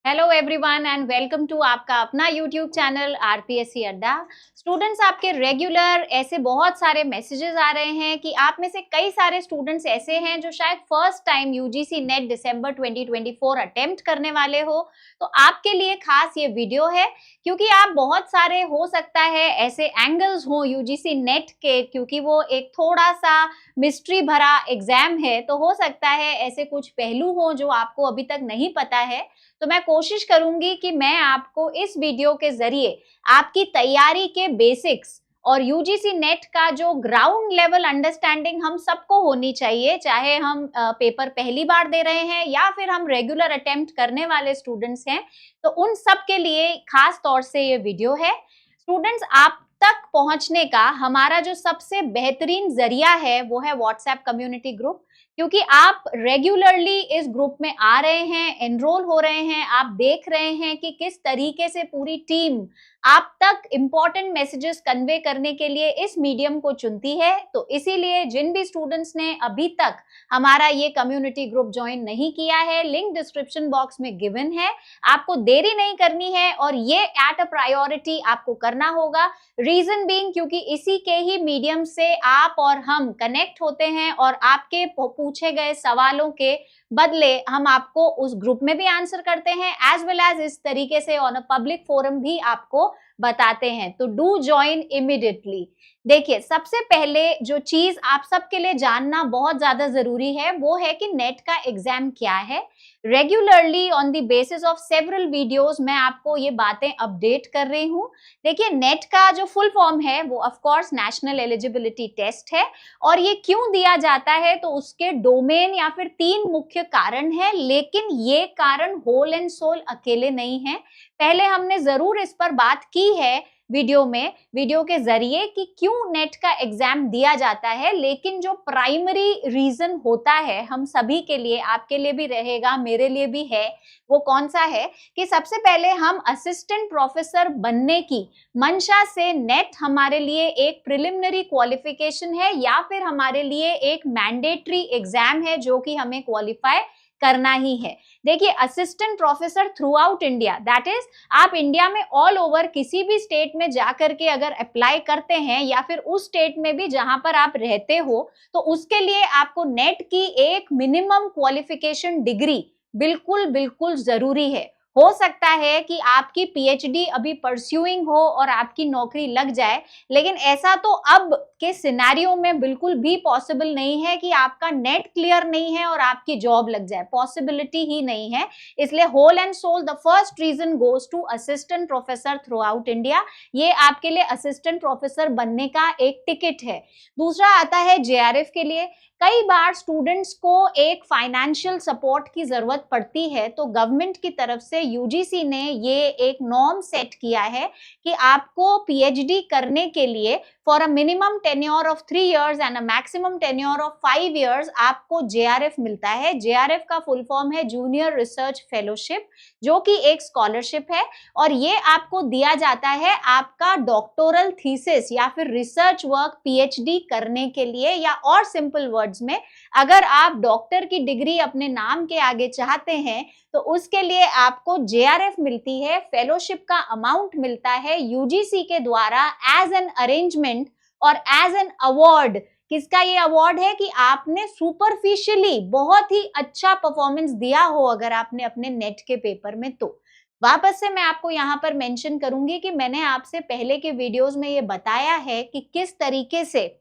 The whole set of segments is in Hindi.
Hello everyone and welcome to आपका अपना यूट्यूब चैनल आरपीएससी अड्डा। स्टूडेंट्स, आपके रेगुलर ऐसे बहुत सारे मैसेजेस आ रहे हैं कि आप में से कई सारे स्टूडेंट्स ऐसे हैं जो शायद फर्स्ट टाइम यूजीसी नेट दिसंबर 2024 अटेम्प्ट करने वाले हो। तो आपके लिए खास ये वीडियो है, क्योंकि आप बहुत सारे हो सकता है ऐसे एंगल्स हो यूजीसी नेट के, क्योंकि वो एक थोड़ा सा मिस्ट्री भरा एग्जाम है, तो हो सकता है ऐसे कुछ पहलू हो जो आपको अभी तक नहीं पता है। तो मैं कोशिश करूंगी कि मैं आपको इस वीडियो के जरिए आपकी तैयारी के बेसिक्स और यूजीसी नेट का जो ग्राउंड लेवल अंडरस्टैंडिंग हम सबको होनी चाहिए, चाहे हम पेपर पहली बार दे रहे हैं या फिर हम रेगुलर अटेम्प्ट करने वाले स्टूडेंट्स हैं, तो उन सब के लिए खास तौर से ये वीडियो है। स्टूडेंट्स, आप तक पहुंचने का हमारा जो सबसे बेहतरीन जरिया है वो है व्हाट्सएप कम्युनिटी ग्रुप, क्योंकि आप रेगुलरली इस ग्रुप में आ रहे हैं, एनरोल हो रहे हैं, आप देख रहे हैं कि किस तरीके से पूरी टीम आप तक इंपॉर्टेंट मैसेजेस कन्वे करने के लिए इस मीडियम को चुनती है। तो इसीलिए जिन भी स्टूडेंट्स ने अभी तक हमारा ये कम्युनिटी ग्रुप ज्वाइन नहीं किया है, लिंक डिस्क्रिप्शन बॉक्स में गिवन है। आपको देरी नहीं करनी है और ये एट अ प्रायोरिटी आपको करना होगा। रीजन बीइंग, क्योंकि इसी के ही मीडियम से आप और हम कनेक्ट होते हैं और आपके पूछे गए सवालों के बदले हम आपको उस ग्रुप में भी आंसर करते हैं, एज वेल एज इस तरीके से ऑन अ पब्लिक फोरम भी आपको बताते हैं। तो डू ज्वाइन इमीडिएटली। देखिए, सबसे पहले जो चीज आप सबके लिए जानना बहुत ज्यादा जरूरी है वो है कि नेट का एग्जाम क्या है। Regularly on the basis of several videos मैं आपको ये बातें अपडेट कर रही हूँ। देखिए, नेट का जो फुल फॉर्म है वो of course national eligibility test है, और ये क्यों दिया जाता है तो उसके डोमेन या फिर 3 मुख्य कारण है, लेकिन ये कारण होल एंड सोल अकेले नहीं है। पहले हमने जरूर इस पर बात की है वीडियो के जरिए कि क्यों नेट का एग्जाम दिया जाता है, लेकिन जो प्राइमरी रीजन होता है हम सभी के लिए, आपके लिए भी रहेगा, मेरे लिए भी है, वो कौन सा है कि सबसे पहले हम असिस्टेंट प्रोफेसर बनने की मंशा से नेट हमारे लिए एक प्रिलिमिनरी क्वालिफिकेशन है या फिर हमारे लिए एक मैंडेटरी एग्जाम है जो कि हमें क्वालिफाई करना ही है। देखिए, assistant professor throughout India, that is आप इंडिया में ऑल ओवर किसी भी स्टेट में जाकर के अगर अप्लाई करते हैं या फिर उस स्टेट में भी जहां पर आप रहते हो, तो उसके लिए आपको नेट की एक मिनिमम क्वालिफिकेशन डिग्री बिल्कुल बिल्कुल जरूरी है। हो सकता है कि आपकी पीएचडी अभी परस्यूइंग हो और आपकी नौकरी लग जाए, लेकिन ऐसा तो अब के सिनेरियो में बिल्कुल भी पॉसिबल नहीं है कि आपका नेट क्लियर नहीं है और आपकी जॉब लग जाए, पॉसिबिलिटी ही नहीं है। इसलिए whole and sole the first reason goes to assistant professor throughout India. ये आपके लिए असिस्टेंट प्रोफेसर बनने का एक टिकट है। दूसरा आता है जेआरएफ के लिए। कई बार स्टूडेंट्स को एक फाइनेंशियल सपोर्ट की जरूरत पड़ती है, तो गवर्नमेंट की तरफ से यूजीसी ने ये एक नॉर्म सेट किया है कि आपको पीएचडी करने के लिए for a minimum tenure of 3 years and a maximum tenure of 5 years आपको जेआरएफ मिलता है। जेआरएफ का फुल फॉर्म है जूनियर रिसर्च फेलोशिप, जो कि एक स्कॉलरशिप है, और ये आपको दिया जाता है आपका डॉक्टोरल थीसिस या फिर रिसर्च वर्क पीएचडी करने के लिए, या और सिंपल वर्ड्स में अगर आप डॉक्टर की डिग्री अपने नाम के आगे चाहते हैं तो उसके लिए आपको जेआरएफ मिलती है। फेलोशिप का अमाउंट मिलता है यूजीसी के द्वारा एज एन अरेंजमेंट और एज एन अवार्ड। किसका ये अवार्ड है कि आपने सुपरफिशियली बहुत ही अच्छा परफॉर्मेंस दिया हो अगर आपने अपने नेट के पेपर में। तो वापस से मैं आपको यहाँ पर मेंशन करूंगी कि मैंने आपसे पहले के वीडियोस में ये बताया है कि किस तरीके से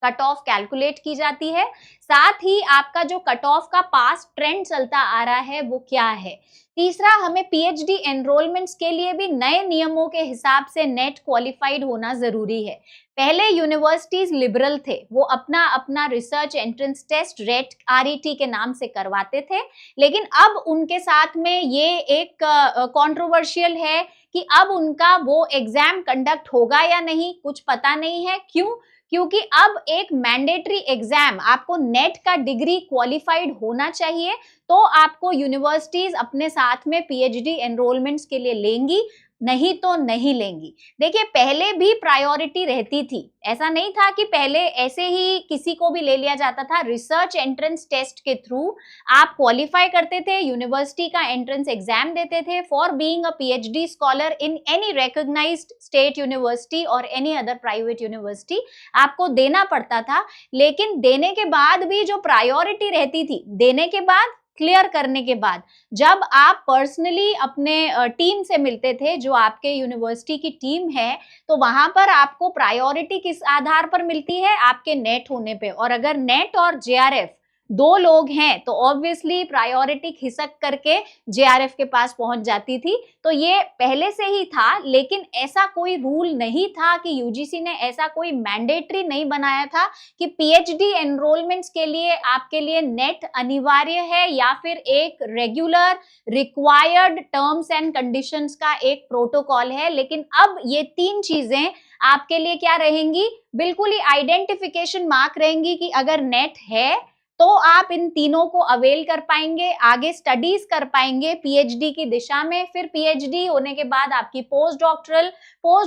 कट ऑफ कैलकुलेट की जाती है, साथ ही आपका जो कट ऑफ का पास्ट ट्रेंड चलता आ रहा है वो क्या है। तीसरा, हमें पीएचडी एनरोलमेंट्स के लिए भी नए नियमों के हिसाब से नेट क्वालिफाइड होना जरूरी है। पहले यूनिवर्सिटीज लिबरल थे, वो अपना अपना research entrance test RET RET के नाम से करवाते थे, लेकिन अब उनके साथ में ये एक कंट्रोवर्शियल है कि अब उनका वो एग्जाम कंडक्ट होगा या नहीं, कुछ पता नहीं है। क्यों? क्योंकि अब एक मैंडेटरी एग्जाम, आपको नेट का डिग्री क्वालिफाइड होना चाहिए तो आपको यूनिवर्सिटीज अपने साथ में पीएचडी एनरोलमेंट्स के लिए लेंगी। नहीं तो नहीं लेंगी। देखिए पहले भी प्रायोरिटी रहती थी, ऐसा नहीं था कि पहले ऐसे ही किसी को भी ले लिया जाता था। रिसर्च एंट्रेंस टेस्ट के थ्रू आप क्वालिफाई करते थे, यूनिवर्सिटी का एंट्रेंस एग्जाम देते थे for being a PhD scholar in any recognised state university और एनी अदर प्राइवेट यूनिवर्सिटी, आपको देना पड़ता था। लेकिन देने के बाद भी जो प्रायोरिटी रहती थी, देने के बाद, क्लियर करने के बाद, जब आप पर्सनली अपने टीम से मिलते थे, जो आपके यूनिवर्सिटी की टीम है, तो वहां पर आपको प्रायोरिटी किस आधार पर मिलती है? आपके नेट होने पे। और अगर नेट और जेआरएफ दो लोग हैं तो ऑब्वियसली प्रायोरिटी खिसक करके जेआरएफ के पास पहुंच जाती थी। तो ये पहले से ही था, लेकिन ऐसा कोई रूल नहीं था कि यूजीसी ने ऐसा कोई मैंडेटरी नहीं बनाया था कि पीएचडी एनरोलमेंट्स के लिए आपके लिए नेट अनिवार्य है या फिर एक regular required terms and conditions का एक प्रोटोकॉल है। लेकिन अब ये तीन चीजें आपके लिए क्या रहेंगी? बिल्कुल ही आइडेंटिफिकेशन मार्क रहेंगी कि अगर नेट है तो आप इन तीनों को अवेल कर पाएंगे, आगे स्टडीज कर पाएंगे पीएचडी की दिशा में। फिर पीएचडी होने के बाद आपकी पोस्ट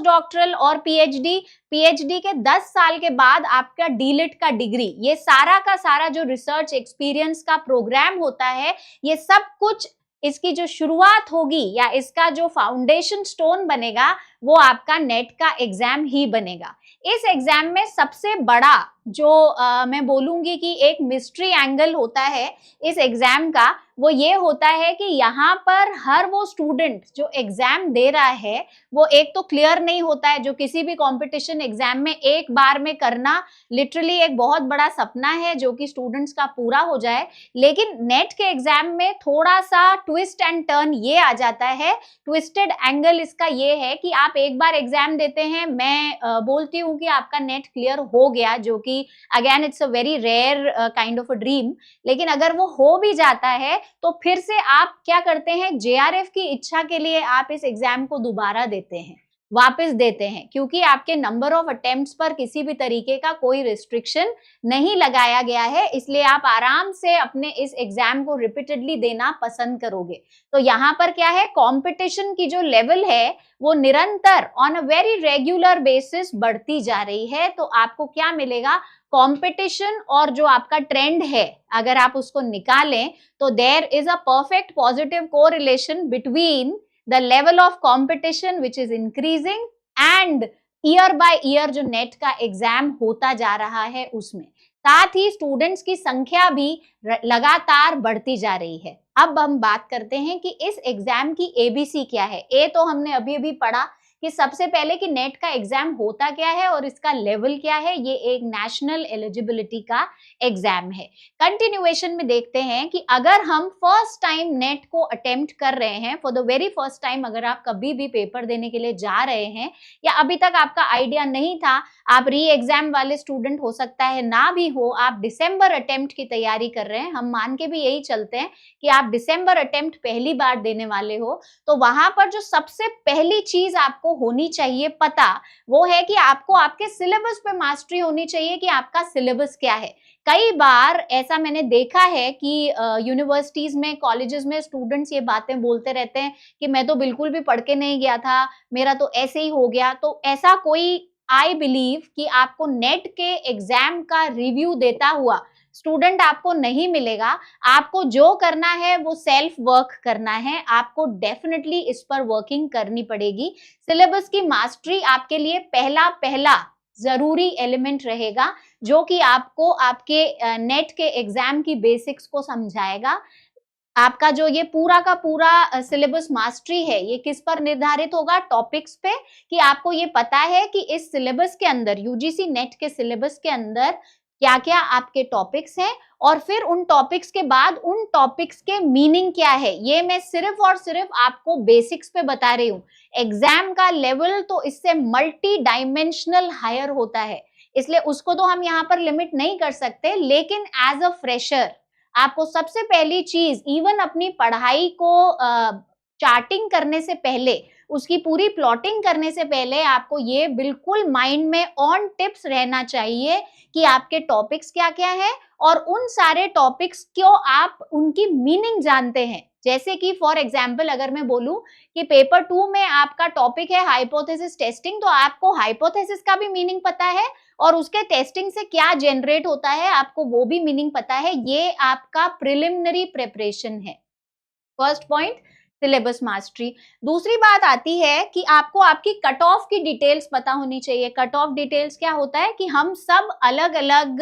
डॉक्टरल और पीएचडी के 10 साल के बाद आपका डीलिट का डिग्री, ये सारा का सारा जो रिसर्च एक्सपीरियंस का प्रोग्राम होता है, ये सब कुछ इसकी जो शुरुआत होगी या इसका जो फाउंडेशन स्टोन बनेगा वो आपका नेट का एग्जाम ही बनेगा। इस एग्जाम में सबसे बड़ा जो मैं बोलूंगी कि एक मिस्ट्री एंगल होता है इस एग्जाम का, वो ये होता है कि यहाँ पर हर वो स्टूडेंट जो एग्जाम दे रहा है वो एक तो क्लियर नहीं होता है। जो किसी भी कंपटीशन एग्जाम में एक बार में करना लिटरली एक बहुत बड़ा सपना है जो कि स्टूडेंट्स का पूरा हो जाए। लेकिन नेट के एग्जाम में थोड़ा सा ट्विस्ट एंड टर्न ये आ जाता है। ट्विस्टेड एंगल इसका ये है कि आप एक बार एग्जाम देते हैं, मैं बोलती हूँ कि आपका नेट क्लियर हो गया, जो कि again it's a very rare kind of a dream. लेकिन अगर वो हो भी जाता है तो फिर से आप क्या करते हैं? जेआरएफ की इच्छा के लिए आप इस एग्जाम को दोबारा देते हैं, वापस देते हैं, क्योंकि आपके नंबर ऑफ अटेम्प्ट्स पर किसी भी तरीके का कोई रिस्ट्रिक्शन नहीं लगाया गया है। इसलिए आप आराम से अपने इस एग्जाम को रिपीटेडली देना पसंद करोगे। तो यहाँ पर क्या है? कंपटीशन की जो लेवल है वो निरंतर on a very regular basis बढ़ती जा रही है। तो आपको क्या मिलेगा? कंपटीशन और जो आपका ट्रेंड है, अगर आप उसको निकालें तो there is a perfect positive correlation between the level of competition which is increasing and year by year जो नेट का एग्जाम होता जा रहा है उसमें, साथ ही स्टूडेंट्स की संख्या भी लगातार बढ़ती जा रही है। अब हम बात करते हैं कि इस एग्जाम की एबीसी क्या है। ए तो हमने अभी अभी पढ़ा कि सबसे पहले कि नेट का एग्जाम होता क्या है और इसका लेवल क्या है। ये एक नेशनल एलिजिबिलिटी का एग्जाम है। कंटिन्यूएशन में देखते हैं कि अगर हम फर्स्ट टाइम नेट को अटेम्प्ट कर रहे हैं, for the very first time, अगर आप कभी भी पेपर देने के लिए जा रहे हैं या अभी तक आपका आइडिया नहीं था, आप री एग्जाम वाले स्टूडेंट हो सकता है ना भी हो, आप दिसंबर अटेम्प्ट की तैयारी कर रहे हैं, हम मान के भी यही चलते हैं कि आप दिसंबर अटेम्प्ट पहली बार देने वाले हो, तो वहां पर जो सबसे पहली चीज आपको होनी चाहिए पता, वो है कि आपको आपके सिलेबस पे मास्टरी होनी चाहिए कि आपका सिलेबस क्या है। कई बार ऐसा मैंने देखा है कि यूनिवर्सिटीज में, कॉलेजेस में स्टूडेंट्स ये बातें बोलते रहते हैं कि मैं तो बिल्कुल भी पढ़ के नहीं गया था, मेरा तो ऐसे ही हो गया। तो ऐसा कोई, आई बिलीव कि आपको नेट के एग्जाम का रिव्यू देता हुआ स्टूडेंट आपको नहीं मिलेगा। आपको जो करना है वो सेल्फ वर्क करना है, आपको डेफिनेटली इस पर वर्किंग करनी पड़ेगी। सिलेबस की मास्टरी आपके लिए पहला जरूरी एलिमेंट रहेगा, जो कि आपको आपके नेट के एग्जाम की बेसिक्स को समझाएगा। आपका जो ये पूरा का पूरा सिलेबस मास्टरी है, ये किस पर निर्धारित होगा? टॉपिक्स पे, कि आपको ये पता है कि इस सिलेबस के अंदर, यूजीसी नेट के सिलेबस के अंदर क्या क्या आपके टॉपिक्स हैं, और फिर उन टॉपिक्स के बाद उन टॉपिक्स के मीनिंग क्या है। ये मैं सिर्फ और सिर्फ आपको बेसिक्स पे बता रही हूँ। एग्जाम का लेवल तो इससे मल्टी डायमेंशनल हायर होता है, इसलिए उसको तो हम यहाँ पर लिमिट नहीं कर सकते। लेकिन एज अ फ्रेशर आपको सबसे पहली चीज, इवन अपनी पढ़ाई को चार्टिंग करने से पहले, उसकी पूरी प्लॉटिंग करने से पहले, आपको ये बिल्कुल माइंड में ऑन टिप्स रहना चाहिए कि आपके टॉपिक्स क्या क्या है और उन सारे टॉपिक्स को आप उनकी मीनिंग जानते हैं। जैसे कि फॉर एग्जाम्पल अगर मैं बोलूं कि पेपर 2 में आपका टॉपिक है हाइपोथेसिस टेस्टिंग, तो आपको हाइपोथेसिस का भी मीनिंग पता है और उसके टेस्टिंग से क्या जनरेट होता है आपको वो भी मीनिंग पता है। ये आपका प्रिलिमिनरी प्रिपरेशन है। First point, syllabus mastery. दूसरी बात आती है कि आपको आपकी कट ऑफ की डिटेल्स पता होनी चाहिए। कट ऑफ डिटेल्स क्या होता है कि हम सब अलग अलग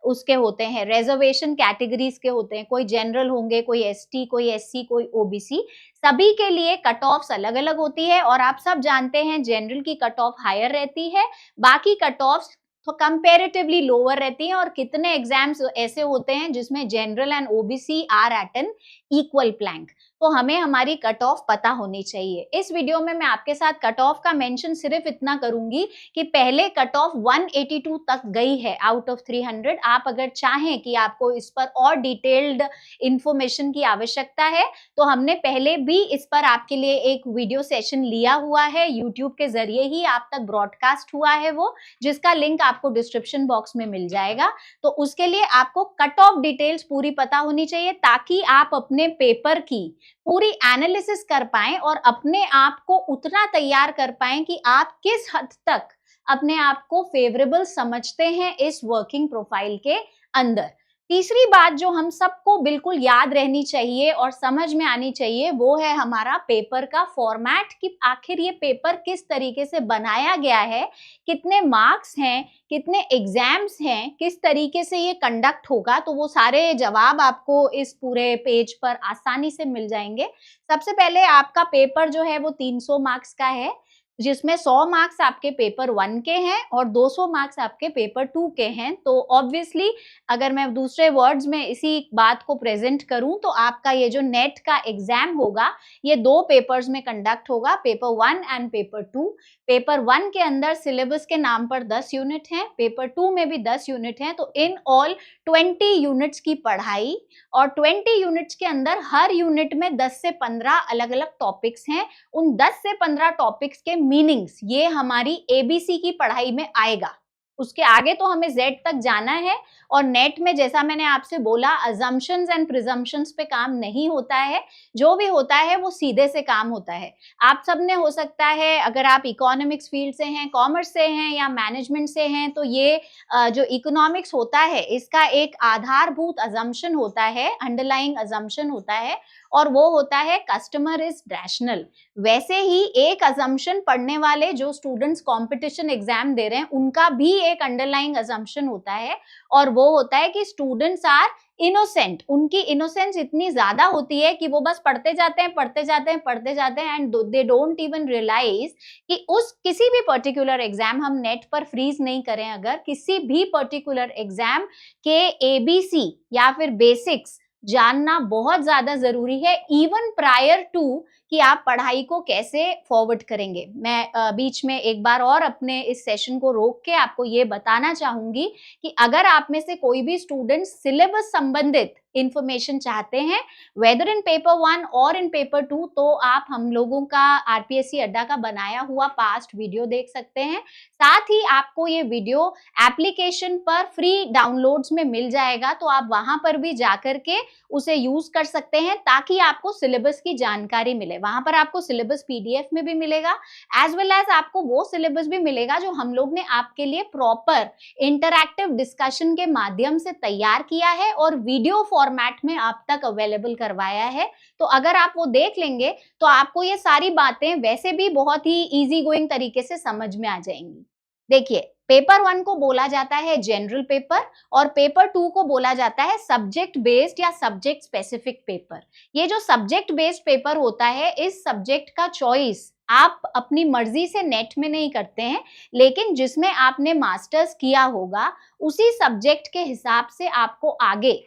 उसके होते हैं, रिजर्वेशन कैटेगरीज के होते हैं, कोई जनरल होंगे, कोई एसटी, कोई एससी, कोई ओबीसी, सभी के लिए कट ऑफ्स अलग अलग होती है। और आप सब जानते हैं जनरल की कट ऑफ हायर रहती है, बाकी कट ऑफ्स तो कंपैरेटिवली लोअर रहती हैं। और कितने एग्जाम्स ऐसे होते हैं जिसमें general and OBC are at an equal plank, तो हमें हमारी कट ऑफ पता होनी चाहिए। इस वीडियो में मैं आपके साथ कट ऑफ का मेंशन सिर्फ इतना करूंगी कि पहले कट ऑफ 182 तक गई है आउट ऑफ 300। आप अगर चाहें कि आपको इस पर और डिटेल्ड इंफॉर्मेशन की आवश्यकता है तो हमने पहले भी इस पर आपके लिए एक वीडियो सेशन लिया हुआ है, यूट्यूब के जरिए ही आप तक ब्रॉडकास्ट हुआ है वो, जिसका लिंक आपको डिस्क्रिप्शन बॉक्स में मिल जाएगा। तो उसके लिए आपको कट ऑफ डिटेल्स पूरी पता होनी चाहिए ताकि आप अपने पेपर की पूरी एनालिसिस कर पाएं और अपने आप को उतना तैयार कर पाएं कि आप किस हद तक अपने आप को फेवरेबल समझते हैं इस वर्किंग प्रोफाइल के अंदर। तीसरी बात जो हम सबको बिल्कुल याद रहनी चाहिए और समझ में आनी चाहिए वो है हमारा पेपर का फॉर्मेट, कि आखिर ये पेपर किस तरीके से बनाया गया है, कितने मार्क्स हैं, कितने एग्जाम्स हैं, किस तरीके से ये कंडक्ट होगा। तो वो सारे जवाब आपको इस पूरे पेज पर आसानी से मिल जाएंगे। सबसे पहले आपका पेपर जो है वो 300 मार्क्स का है, जिसमें 100 मार्क्स आपके पेपर 1 के हैं और 200 मार्क्स आपके पेपर 2 के हैं। तो ऑब्वियसली अगर मैं दूसरे वर्ड्स में इसी बात को प्रेजेंट करूं तो आपका ये जो नेट का एग्जाम होगा ये 2 पेपर्स में कंडक्ट होगा, पेपर 1 एंड पेपर 2। पेपर 1 के अंदर सिलेबस के नाम पर 10 यूनिट हैं, पेपर 2 में भी 10 यूनिट हैं, तो इन ऑल 20 यूनिट्स की पढ़ाई। और 20 यूनिट्स के अंदर हर यूनिट में 10 से 15 अलग अलग टॉपिक्स हैं। उन 10 से 15 टॉपिक्स के मीनिंग्स ये हमारी एबीसी की पढ़ाई में आएगा। उसके आगे तो हमें जेड तक जाना है। और नेट में जैसा मैंने आपसे बोला, अजम्पशंस एंड प्रिजम्पशंस पे काम नहीं होता है, जो भी होता है वो सीधे से काम होता है। आप सबने हो सकता है अगर आप इकोनॉमिक्स फील्ड से हैं, कॉमर्स से हैं या मैनेजमेंट से हैं, तो ये जो इकोनॉमिक्स होता है इसका एक आधारभूत अजम्पशन होता है, अंडरलाइंग अजम्पशन होता है, और वो होता है कस्टमर इज रैशनल। वैसे ही एक अजम्पशन पढ़ने वाले जो स्टूडेंट्स कंपटीशन एग्जाम दे रहे हैं उनका भी एक अंडरलाइंग अजम्पशन होता है, और वो होता है कि स्टूडेंट्स आर इनोसेंट। उनकी इनोसेंस इतनी ज्यादा होती है कि वो बस पढ़ते जाते हैं, पढ़ते जाते हैं, पढ़ते जाते हैं, and they don't even realise कि उस किसी भी पर्टिकुलर एग्जाम, हम नेट पर फ्रीज नहीं करें, अगर किसी भी पर्टिकुलर एग्जाम के एबीसी या फिर बेसिक्स जानना बहुत ज्यादा जरूरी है, इवन प्रायर टू कि आप पढ़ाई को कैसे फॉरवर्ड करेंगे। मैं बीच में एक बार और अपने इस सेशन को रोक के आपको ये बताना चाहूंगी कि अगर आप में से कोई भी स्टूडेंट सिलेबस संबंधित इंफॉर्मेशन चाहते हैं, वेदर इन पेपर 1 और इन पेपर 2, तो आप हम लोगों का आरपीएससी अड्डा का बनाया हुआ पास्ट वीडियो देख सकते हैं। साथ ही आपको ये वीडियो एप्लीकेशन पर फ्री डाउनलोड्स में मिल जाएगा, तो आप वहां पर भी जाकर के उसे यूज कर सकते हैं ताकि आपको सिलेबस की जानकारी मिले। वहां पर आपको सिलेबस पीडीएफ में भी मिलेगा, एज वेल एज आपको वो सिलेबस भी मिलेगा जो हम लोग ने आपके लिए प्रॉपर इंटरैक्टिव डिस्कशन के माध्यम से तैयार किया है और वीडियो फॉर्मेट में आप तक अवेलेबल करवाया है। तो अगर आप वो देख लेंगे तो आपको ये सारी बातें वैसे भी बहुत ही इजी गोइंग तरीके से समझ में आ जाएंगी। देखिए, पेपर 1 को बोला जाता है जनरल पेपर और पेपर 2 को बोला जाता है सब्जेक्ट बेस्ड या सब्जेक्ट स्पेसिफिक पेपर। ये जो सब्जेक्ट बेस्ड पेपर होता है, इस सब्जेक्ट का चॉइस आप अपनी मर्जी से नेट में नहीं करते हैं, लेकिन जिसमें आपने मास्टर्स किया होगा उसी सब्जेक्ट के हिसाब से आपको आगे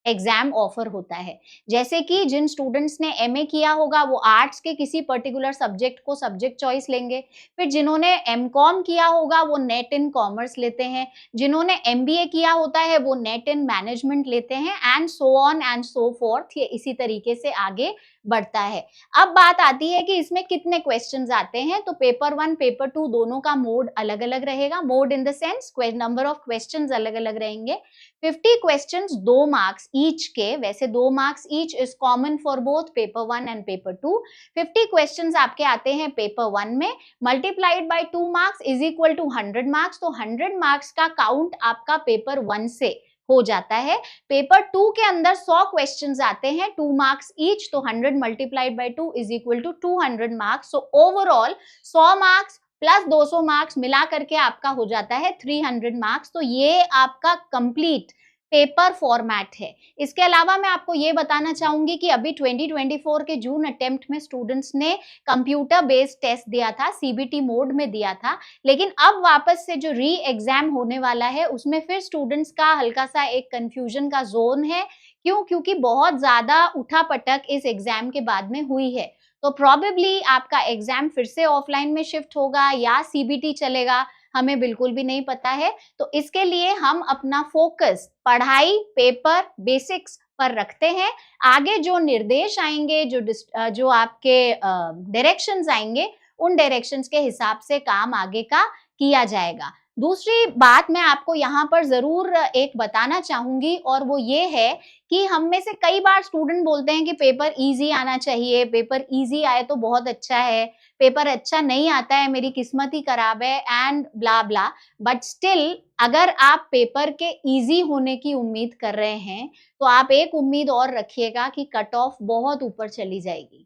एग्जाम ऑफर होता है। जैसे कि जिन स्टूडेंट्स ने एमए किया होगा वो आर्ट्स के किसी पर्टिकुलर सब्जेक्ट को सब्जेक्ट चॉइस लेंगे, फिर जिन्होंने एमकॉम किया होगा वो नेट इन कॉमर्स लेते हैं, जिन्होंने एमबीए किया होता है वो नेट इन मैनेजमेंट लेते हैं, and so on and so fourth. ये इसी तरीके से आगे बढ़ता है। अब बात आती है कि इसमें कितने क्वेश्चंस आते हैं। तो पेपर 1 पेपर 2 दोनों का मोड अलग अलग रहेगा। Mode in the sense number of questions अलग अलग रहेंगे। 50 क्वेश्चंस 2 मार्क्स ईच के, वैसे 2 marks each is common for both paper 1 and paper 2। 50 questions आपके आते हैं पेपर 1 में, multiplied by 2 marks is equal to 100 marks. तो 100 मार्क्स का काउंट आपका पेपर 1 से हो जाता है। पेपर 2 के अंदर 100 क्वेश्चंस आते हैं, 2 मार्क्स ईच, तो 100 multiplied by 2 is equal to 200 marks. So overall 100 marks plus 200 marks मिला करके आपका हो जाता है 300 मार्क्स। तो ये आपका कंप्लीट पेपर फॉर्मेट है। इसके अलावा मैं आपको ये बताना चाहूंगी कि अभी 2024 के जून अटेम्प्ट में स्टूडेंट्स ने कंप्यूटर बेस्ड टेस्ट दिया था, सीबीटी मोड में दिया था, लेकिन अब वापस से जो री एग्जाम होने वाला है उसमें फिर स्टूडेंट्स का हल्का सा एक कंफ्यूजन का जोन है। क्यों? क्योंकि बहुत ज्यादा उठापटक इस एग्जाम के बाद में हुई है। तो प्रोबेबली आपका एग्जाम फिर से ऑफलाइन में शिफ्ट होगा या सीबीटी चलेगा, हमें बिल्कुल भी नहीं पता है। तो इसके लिए हम अपना फोकस पढ़ाई, पेपर, बेसिक्स पर रखते हैं। आगे जो निर्देश आएंगे, जो आपके डायरेक्शंस आएंगे, उन डायरेक्शंस के हिसाब से काम आगे का किया जाएगा। दूसरी बात मैं आपको यहाँ पर जरूर एक बताना चाहूंगी, और वो ये है कि हम में से कई बार स्टूडेंट बोलते हैं कि पेपर इजी आना चाहिए, पेपर इजी आए तो बहुत अच्छा है, पेपर अच्छा नहीं आता है, मेरी किस्मत ही खराब है, and blah blah. But still अगर आप पेपर के इजी होने की उम्मीद कर रहे हैं तो आप एक उम्मीद और रखिएगा कि कट ऑफ बहुत ऊपर चली जाएगी,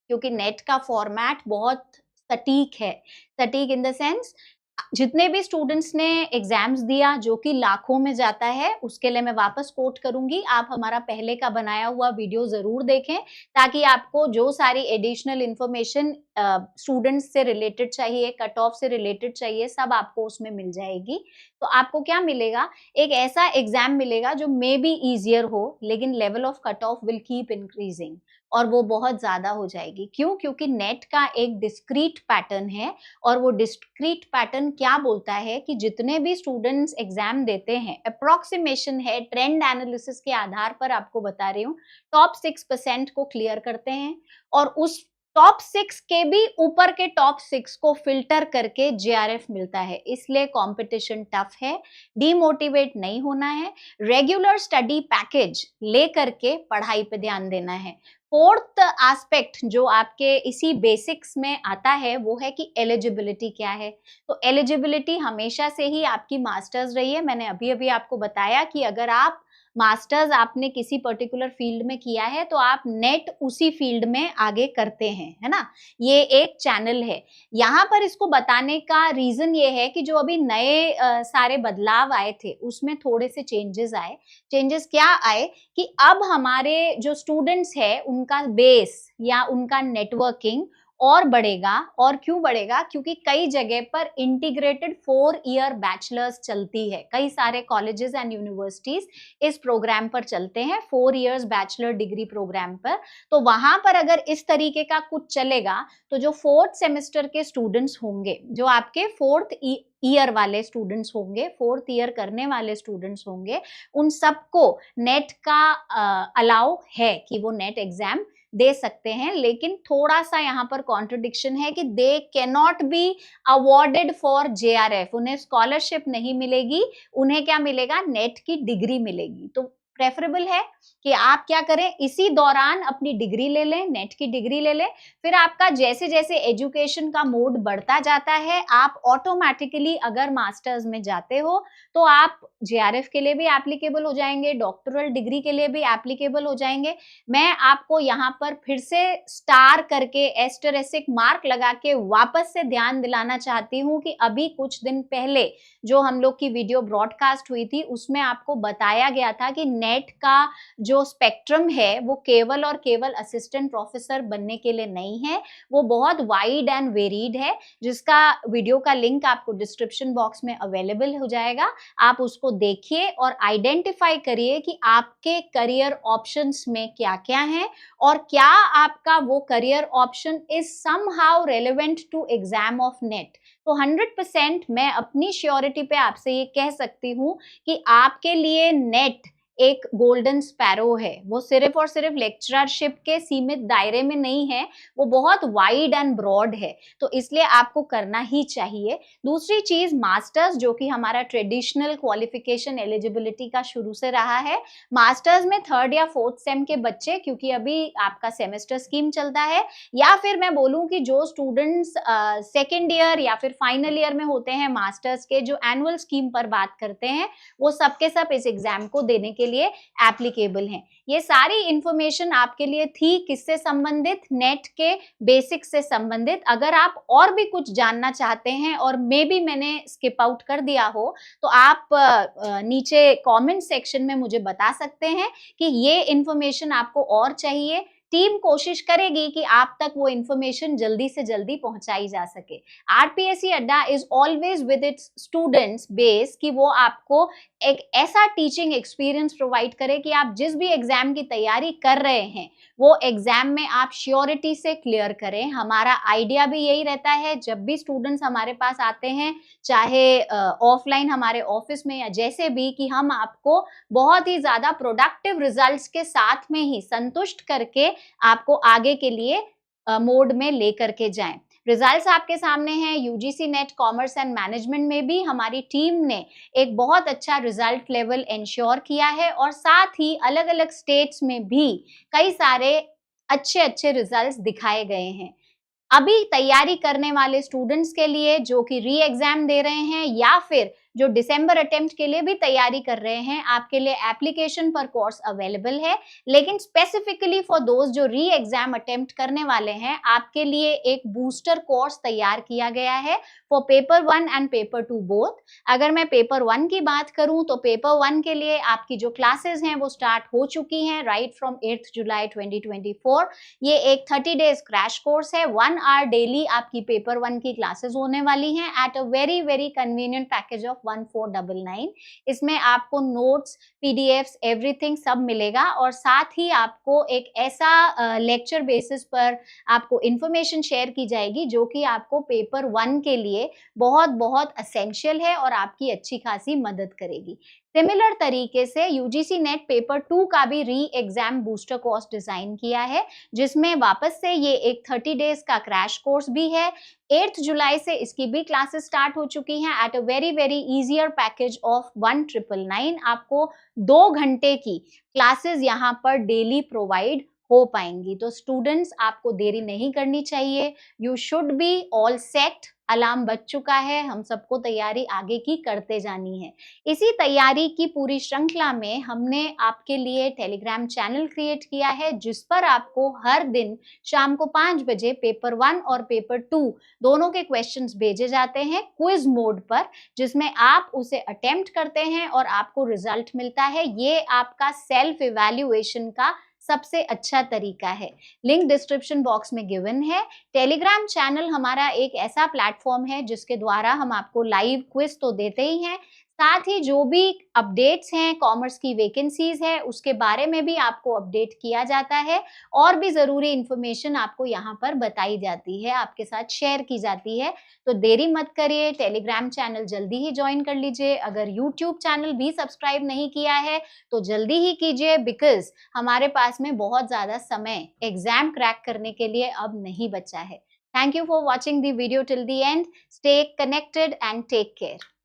क्योंकि नेट का फॉर्मेट बहुत सटीक है। सटीक इन द सेंस, जितने भी स्टूडेंट्स ने एग्जाम्स दिया, जो कि लाखों में जाता है, उसके लिए मैं वापस कोट करूंगी, आप हमारा पहले का बनाया हुआ वीडियो जरूर देखें, ताकि आपको जो सारी एडिशनल इंफॉर्मेशन स्टूडेंट्स से रिलेटेड चाहिए, कट ऑफ से रिलेटेड चाहिए, सब आपको उसमें मिल जाएगी। तो आपको क्या मिलेगा? एक ऐसा एग्जाम मिलेगा जो मे बी ईजियर हो, लेकिन level of cut off will keep increasing, और वो बहुत ज्यादा हो जाएगी। क्यों? क्योंकि नेट का एक डिस्क्रीट पैटर्न है, और वो डिस्क्रीट पैटर्न क्या बोलता है कि जितने भी स्टूडेंट्स एग्जाम देते हैं, अप्रोक्सीमेशन है, ट्रेंड एनालिसिस के आधार पर आपको बता रही हूँ, टॉप 6% को क्लियर करते हैं, और उस टॉप 6 के भी ऊपर के टॉप 6 को फिल्टर करके जेआरएफ मिलता है। इसलिए कंपटीशन टफ है, डीमोटिवेट नहीं होना है, रेगुलर स्टडी पैकेज लेकर के पढ़ाई पे ध्यान देना है। फोर्थ एस्पेक्ट जो आपके इसी बेसिक्स में आता है वो है कि एलिजिबिलिटी क्या है। तो एलिजिबिलिटी हमेशा से ही आपकी मास्टर्स रही है। मैंने अभी अभी आपको बताया कि अगर आप मास्टर्स आपने किसी पर्टिकुलर फील्ड में किया है तो आप नेट उसी फील्ड में आगे करते हैं, है ना। ये एक चैनल है। यहाँ पर इसको बताने का रीजन ये है कि जो अभी नए सारे बदलाव आए थे उसमें थोड़े से चेंजेस आए। चेंजेस क्या आए कि अब हमारे जो स्टूडेंट्स है उनका बेस या उनका नेटवर्किंग और बढ़ेगा। और क्यों बढ़ेगा? क्योंकि कई जगह पर इंटीग्रेटेड 4 ईयर बैचलर्स चलती है। कई सारे कॉलेजेस एंड यूनिवर्सिटीज इस प्रोग्राम पर चलते हैं, 4 इयर्स बैचलर डिग्री प्रोग्राम पर। तो वहां पर अगर इस तरीके का कुछ चलेगा तो जो 4th सेमेस्टर के स्टूडेंट्स होंगे, जो आपके 4th ईयर वाले स्टूडेंट्स होंगे, 4th ईयर करने वाले स्टूडेंट्स होंगे, उन सबको नेट का अलाउ है कि वो नेट एग्जाम दे सकते हैं। लेकिन थोड़ा सा यहाँ पर कॉन्ट्रडिक्शन है कि they can not be awarded for JRF. उन्हें स्कॉलरशिप नहीं मिलेगी, उन्हें क्या मिलेगा? नेट की डिग्री मिलेगी। तो प्रेफरेबल है कि आप क्या करें, इसी दौरान अपनी डिग्री ले लें, नेट की डिग्री ले लें। फिर आपका जैसे जैसे एजुकेशन का मोड बढ़ता जाता है, आप ऑटोमेटिकली अगर मास्टर्स में जाते हो तो आप जेआरएफ के लिए भी एप्लीकेबल हो जाएंगे, डॉक्टरल डिग्री के लिए भी एप्लीकेबल हो जाएंगे। मैं आपको यहाँ पर फिर से स्टार करके एस्टरिस्क मार्क लगा के वापस से ध्यान दिलाना चाहती हूँ कि अभी कुछ दिन पहले जो हम लोग की वीडियो ब्रॉडकास्ट हुई थी उसमें आपको बताया गया था कि नेट का जो स्पेक्ट्रम है वो केवल और केवल असिस्टेंट प्रोफेसर बनने के लिए नहीं है, वो बहुत वाइड एंड वेरीड है, जिसका वीडियो का लिंक आपको डिस्क्रिप्शन बॉक्स में अवेलेबल हो जाएगा। आप उसको देखिए और आइडेंटिफाई करिए कि आपके करियर ऑप्शंस में क्या क्या है और क्या आपका वो career option is somehow relevant to exam of NET. तो 100% मैं अपनी श्योरिटी पे आपसे ये कह सकती हूँ कि आपके लिए नेट एक गोल्डन स्पैरो है, वो सिर्फ और सिर्फ लेक्चरशिप के सीमित दायरे में नहीं है, वो बहुत वाइड एंड ब्रॉड है, तो इसलिए आपको करना ही चाहिए। दूसरी चीज मास्टर्स, जो कि हमारा ट्रेडिशनल क्वालिफिकेशन एलिजिबिलिटी का शुरू से रहा है। मास्टर्स में 3rd या 4th सेम के बच्चे, क्योंकि अभी आपका सेमेस्टर स्कीम चलता है, या फिर मैं बोलूं कि जो स्टूडेंट्स 2nd ईयर या फिर फाइनल ईयर में होते हैं मास्टर्स के, जो एनुअल स्कीम पर बात करते हैं, वो सबके सब इस एग्जाम को देने के लिए एप्लीकेबल हैं। ये सारी इंफॉर्मेशन आपके लिए थी किससे संबंधित, नेट के बेसिक्स से संबंधित। अगर आप और भी कुछ जानना चाहते हैं और मे बी मैंने स्किप आउट कर दिया हो, तो आप नीचे कमेंट सेक्शन में मुझे बता सकते हैं कि ये इंफॉर्मेशन आपको और चाहिए। टीम कोशिश करेगी कि आप तक वो इंफॉर्मेशन जल्दी से जल्दी पहुंचाई जा सके। आरपीएससी अड्डा is always with its students base कि वो आपको एक ऐसा टीचिंग एक्सपीरियंस प्रोवाइड करे कि आप जिस भी एग्जाम की तैयारी कर रहे हैं, वो एग्जाम में आप श्योरिटी से क्लियर करें। हमारा आइडिया भी यही रहता है, जब भी स्टूडेंट्स हमारे पास आते हैं, चाहे ऑफलाइन हमारे ऑफिस में या जैसे भी, कि हम आपको बहुत ही ज्यादा प्रोडक्टिव रिजल्ट्स के साथ में ही संतुष्ट करके आपको आगे के लिए मोड में लेकर के जाएं। रिजल्ट्स आपके सामने हैं। UGC net commerce and management में भी हमारी टीम ने एक बहुत अच्छा रिजल्ट लेवल इंश्योर किया है, और साथ ही अलग अलग स्टेट्स में भी कई सारे अच्छे अच्छे रिजल्ट्स दिखाए गए हैं। अभी तैयारी करने वाले स्टूडेंट्स के लिए, जो कि री एग्जाम दे रहे हैं या फिर जो दिसंबर अटेम्प्ट के लिए भी तैयारी कर रहे हैं, आपके लिए एप्लीकेशन पर कोर्स अवेलेबल है। लेकिन स्पेसिफिकली फॉर दोस्त जो री एग्जाम अटेम्प्ट करने वाले हैं, आपके लिए एक बूस्टर कोर्स तैयार किया गया है for paper 1 and paper 2 both. अगर मैं पेपर 1 की बात करूं, तो पेपर 1 के लिए आपकी जो क्लासेस हैं वो स्टार्ट हो चुकी हैं राइट फ्रॉम 8 जुलाई 2024। ये एक 30 डेज क्रैश कोर्स है। 1 आवर डेली आपकी पेपर 1 की क्लासेस होने वाली हैं at a very very convenient package of 1499। इसमें आपको नोट्स, पीडीएफ्स, एवरीथिंग सब मिलेगा, और साथ ही आपको एक ऐसा लेक्चर बेसिस पर आपको इंफॉर्मेशन शेयर की जाएगी जो कि आपको पेपर 1 के लिए बहुत बहुत असेंशियल है और आपकी अच्छी खासी मदद करेगी। सिमिलर तरीके से यूजीसी नेट पेपर 2 का भी री एग्जाम बूस्टर कोर्स डिजाइन किया है, जिसमें वापस से ये एक 30 डेज का क्रैश कोर्स भी है। 8 जुलाई से इसकी भी क्लासेस स्टार्ट हो चुकी हैं at a very very easier package of 1999। आपको 2 घंटे की क्लासेस यहाँ पर डेली प्रोवाइड हो पाएंगी। तो स्टूडेंट्स, आपको देरी नहीं करनी चाहिए। You should be all set. Alarm बज चुका है, हम सबको तैयारी आगे की करते जानी है। इसी तैयारी की पूरी श्रृंखला में हमने आपके लिए टेलीग्राम चैनल क्रिएट किया है, जिस पर आपको हर दिन शाम को 5 बजे पेपर 1 और पेपर 2 दोनों के क्वेश्चंस भेजे जाते हैं क्विज मोड पर, जिसमें आप उसे अटेम्प्ट करते हैं और आपको रिजल्ट मिलता है। ये आपका सेल्फ इवैल्यूएशन का सबसे अच्छा तरीका है। लिंक डिस्क्रिप्शन बॉक्स में गिवन है। टेलीग्राम चैनल हमारा एक ऐसा प्लेटफॉर्म है जिसके द्वारा हम आपको लाइव क्विज तो देते ही हैं, साथ ही जो भी अपडेट्स हैं, कॉमर्स की वैकेंसीज है, उसके बारे में भी आपको अपडेट किया जाता है, और भी जरूरी इंफॉर्मेशन आपको यहाँ पर बताई जाती है, आपके साथ शेयर की जाती है। तो देरी मत करिए, टेलीग्राम चैनल जल्दी ही ज्वाइन कर लीजिए। अगर यूट्यूब चैनल भी सब्सक्राइब नहीं किया है तो जल्दी ही कीजिए, बिकॉज हमारे पास में बहुत ज्यादा समय एग्जाम क्रैक करने के लिए अब नहीं बचा है। Thank you for watching the video till the end. Stay connected and take care.